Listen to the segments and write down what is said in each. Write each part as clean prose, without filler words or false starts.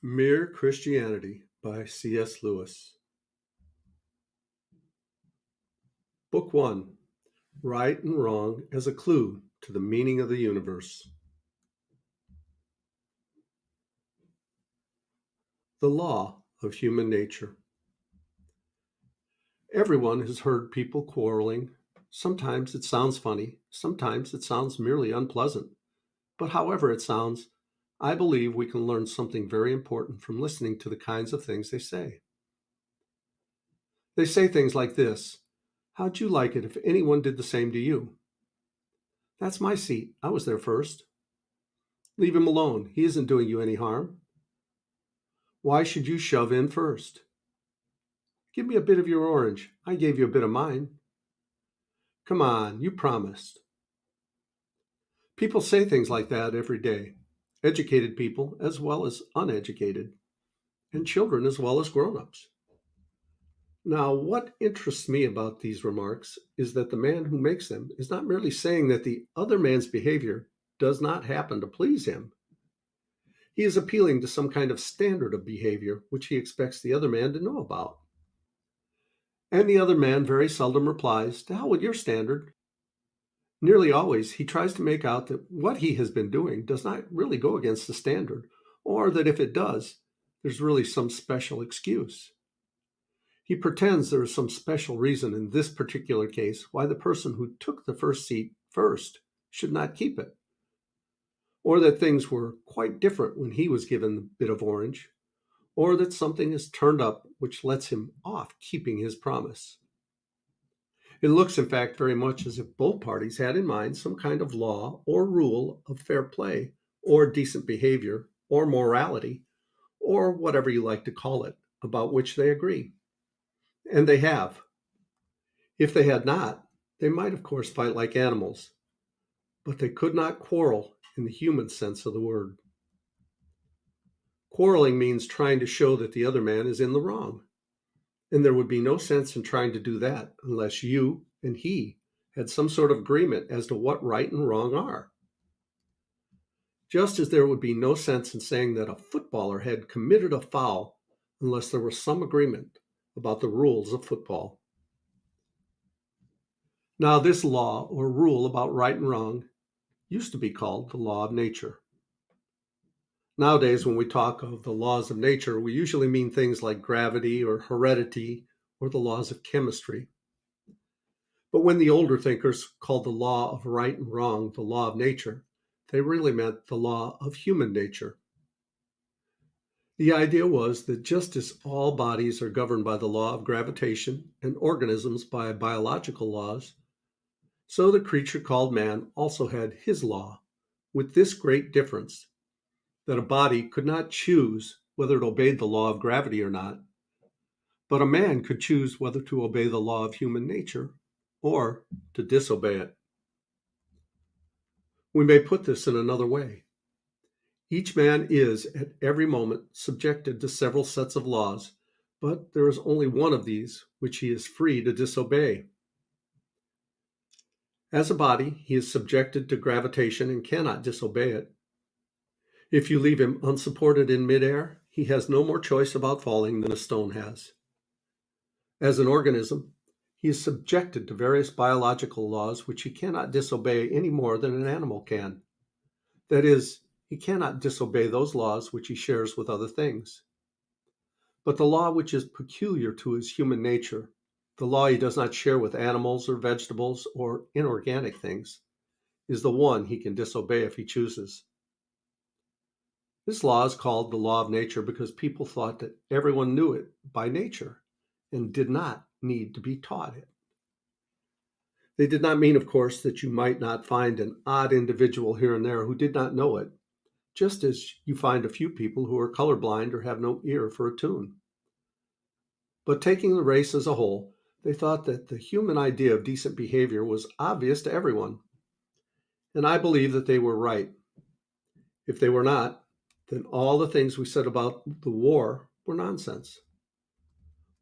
Mere Christianity by C.S. Lewis. Book 1. Right and Wrong as a Clue to the Meaning of the Universe. The Law of Human Nature. Everyone has heard people quarreling. Sometimes it sounds funny, sometimes it sounds merely unpleasant. But however it sounds, I believe we can learn something very important from listening to the kinds of things they say. They say things like this: "How'd you like it if anyone did the same to you?" "That's my seat. I was there first." "Leave him alone. He isn't doing you any harm." "Why should you shove in first?" "Give me a bit of your orange. I gave you a bit of mine." "Come on, you promised." People say things like that every day. Educated people as well as uneducated, and children as well as grown-ups. Now, what interests me about these remarks is that the man who makes them is not merely saying that the other man's behavior does not happen to please him. He is appealing to some kind of standard of behavior which he expects the other man to know about. And the other man very seldom replies, "To hell with your standard." Nearly always, he tries to make out that what he has been doing does not really go against the standard, or that if it does, there's really some special excuse. He pretends there is some special reason in this particular case why the person who took the first seat first should not keep it, or that things were quite different when he was given the bit of orange, or that something is turned up which lets him off keeping his promise. It looks, in fact, very much as if both parties had in mind some kind of law or rule of fair play, or decent behavior, or morality, or whatever you like to call it, about which they agree. And they have. If they had not, they might, of course, fight like animals, but they could not quarrel in the human sense of the word. Quarreling means trying to show that the other man is in the wrong. And there would be no sense in trying to do that unless you and he had some sort of agreement as to what right and wrong are. Just as there would be no sense in saying that a footballer had committed a foul unless there was some agreement about the rules of football. Now, this law or rule about right and wrong used to be called the law of nature. Nowadays, when we talk of the laws of nature, we usually mean things like gravity or heredity or the laws of chemistry. But when the older thinkers called the law of right and wrong the law of nature, they really meant the law of human nature. The idea was that just as all bodies are governed by the law of gravitation and organisms by biological laws, so the creature called man also had his law, with this great difference, that a body could not choose whether it obeyed the law of gravity or not, but a man could choose whether to obey the law of human nature or to disobey it. We may put this in another way. Each man is at every moment subjected to several sets of laws, but there is only one of these which he is free to disobey. As a body, he is subjected to gravitation and cannot disobey it. If you leave him unsupported in midair, he has no more choice about falling than a stone has. As an organism, he is subjected to various biological laws which he cannot disobey any more than an animal can. That is, he cannot disobey those laws which he shares with other things. But the law which is peculiar to his human nature, the law he does not share with animals or vegetables or inorganic things, is the one he can disobey if he chooses. This law is called the law of nature because people thought that everyone knew it by nature and did not need to be taught it. They did not mean, of course, that you might not find an odd individual here and there who did not know it, just as you find a few people who are colorblind or have no ear for a tune. But taking the race as a whole, they thought that the human idea of decent behavior was obvious to everyone. And I believe that they were right. If they were not, then all the things we said about the war were nonsense.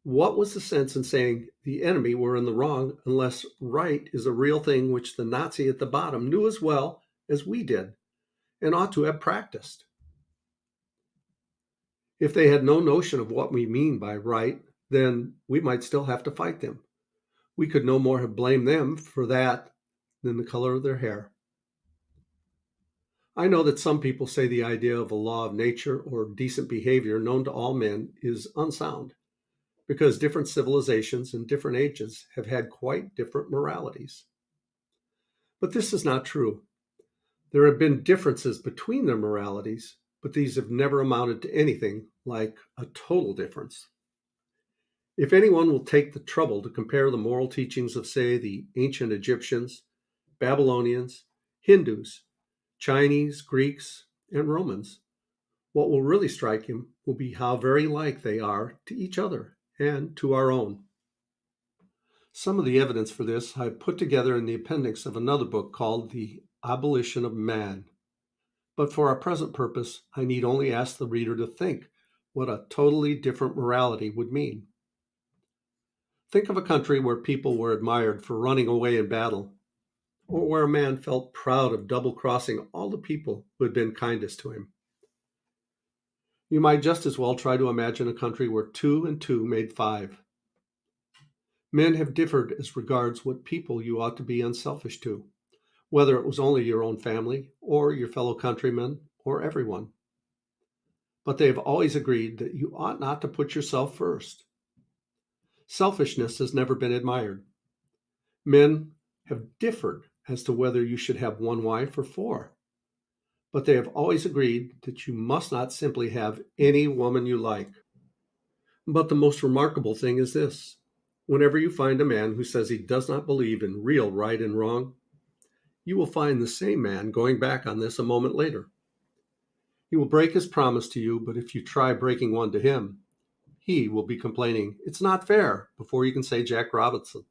What was the sense in saying the enemy were in the wrong unless right is a real thing which the Nazi at the bottom knew as well as we did and ought to have practiced? If they had no notion of what we mean by right, then we might still have to fight them. We could no more have blamed them for that than the color of their hair. I know that some people say the idea of a law of nature or decent behavior known to all men is unsound because different civilizations and different ages have had quite different moralities. But this is not true. There have been differences between their moralities, but these have never amounted to anything like a total difference. If anyone will take the trouble to compare the moral teachings of, say, the ancient Egyptians, Babylonians, Hindus, Chinese, Greeks, and Romans, what will really strike him will be how very like they are to each other and to our own. Some of the evidence for this I've put together in the appendix of another book called The Abolition of Man. But for our present purpose, I need only ask the reader to think what a totally different morality would mean. Think of a country where people were admired for running away in battle, or where a man felt proud of double-crossing all the people who had been kindest to him. You might just as well try to imagine a country where 2 and 2 made 5. Men have differed as regards what people you ought to be unselfish to, whether it was only your own family, or your fellow countrymen, or everyone. But they have always agreed that you ought not to put yourself first. Selfishness has never been admired. Men have differed as to whether you should have 1 wife or 4. But they have always agreed that you must not simply have any woman you like. But the most remarkable thing is this. Whenever you find a man who says he does not believe in real right and wrong, you will find the same man going back on this a moment later. He will break his promise to you, but if you try breaking one to him, he will be complaining, "It's not fair," before you can say Jack Robinson.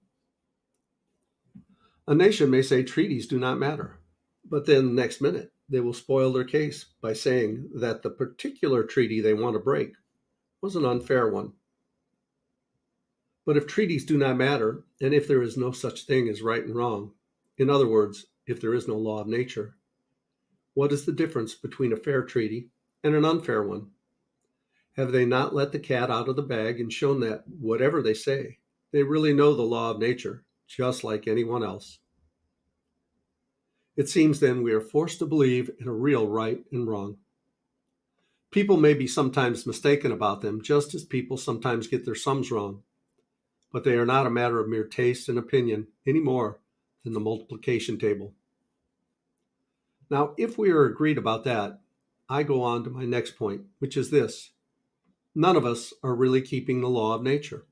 A nation may say treaties do not matter, but then the next minute they will spoil their case by saying that the particular treaty they want to break was an unfair one. But if treaties do not matter, and if there is no such thing as right and wrong, in other words, if there is no law of nature, what is the difference between a fair treaty and an unfair one? Have they not let the cat out of the bag and shown that, whatever they say, they really know the law of nature, just like anyone else? It seems then we are forced to believe in a real right and wrong. People may be sometimes mistaken about them, just as people sometimes get their sums wrong, but they are not a matter of mere taste and opinion any more than the multiplication table. Now, if we are agreed about that, I go on to my next point, which is this. None of us are really keeping the law of nature.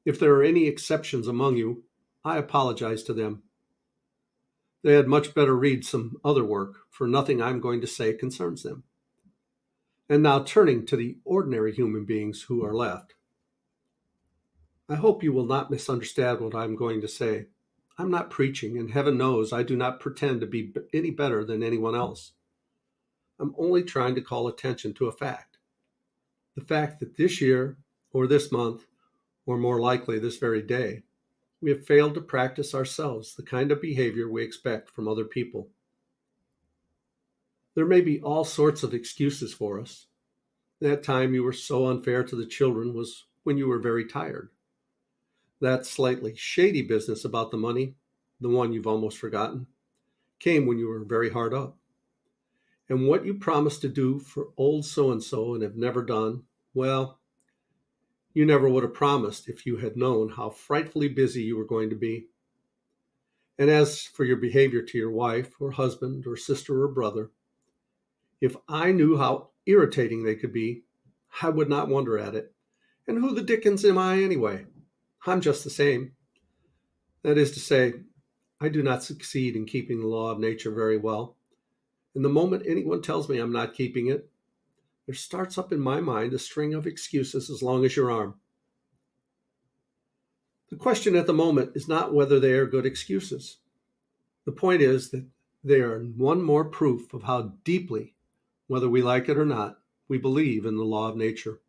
If there are any exceptions among you, I apologize to them. They had much better read some other work, for nothing I'm going to say concerns them. And now turning to the ordinary human beings who are left. I hope you will not misunderstand what I'm going to say. I'm not preaching, and heaven knows I do not pretend to be any better than anyone else. I'm only trying to call attention to a fact. The fact that this year, or this month, or more likely this very day, we have failed to practice ourselves the kind of behavior we expect from other people. There may be all sorts of excuses for us. That time you were so unfair to the children was when you were very tired. That slightly shady business about the money, the one you've almost forgotten, came when you were very hard up. And what you promised to do for old so-and-so and have never done, well, you never would have promised if you had known how frightfully busy you were going to be. And as for your behavior to your wife or husband or sister or brother, if I knew how irritating they could be, I would not wonder at it. And who the dickens am I anyway? I'm just the same. That is to say, I do not succeed in keeping the law of nature very well. And the moment anyone tells me I'm not keeping it, there starts up in my mind a string of excuses as long as your arm. The question at the moment is not whether they are good excuses. The point is that they are one more proof of how deeply, whether we like it or not, we believe in the law of nature.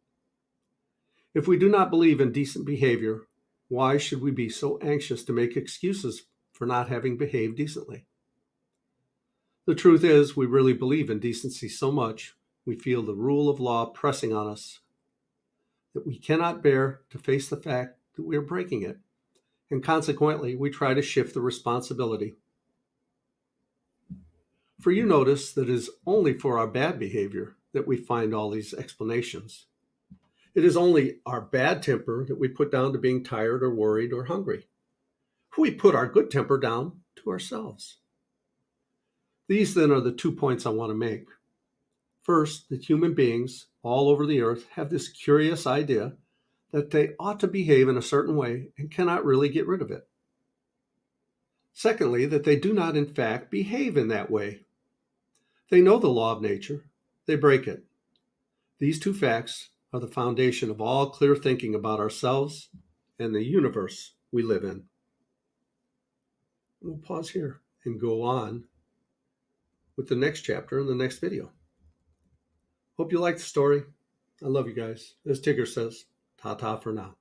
If we do not believe in decent behavior, why should we be so anxious to make excuses for not having behaved decently? The truth is, we really believe in decency so much, we feel the rule of law pressing on us, that we cannot bear to face the fact that we are breaking it, and consequently, we try to shift the responsibility. For you notice that it is only for our bad behavior that we find all these explanations. It is only our bad temper that we put down to being tired or worried or hungry. We put our good temper down to ourselves. These then are the 2 points I want to make. First, that human beings all over the earth have this curious idea that they ought to behave in a certain way and cannot really get rid of it. Secondly, that they do not in fact behave in that way. They know the law of nature, they break it. These 2 facts are the foundation of all clear thinking about ourselves and the universe we live in. We'll pause here and go on with the next chapter in the next video. Hope you liked the story. I love you guys. As Tigger says, ta-ta for now.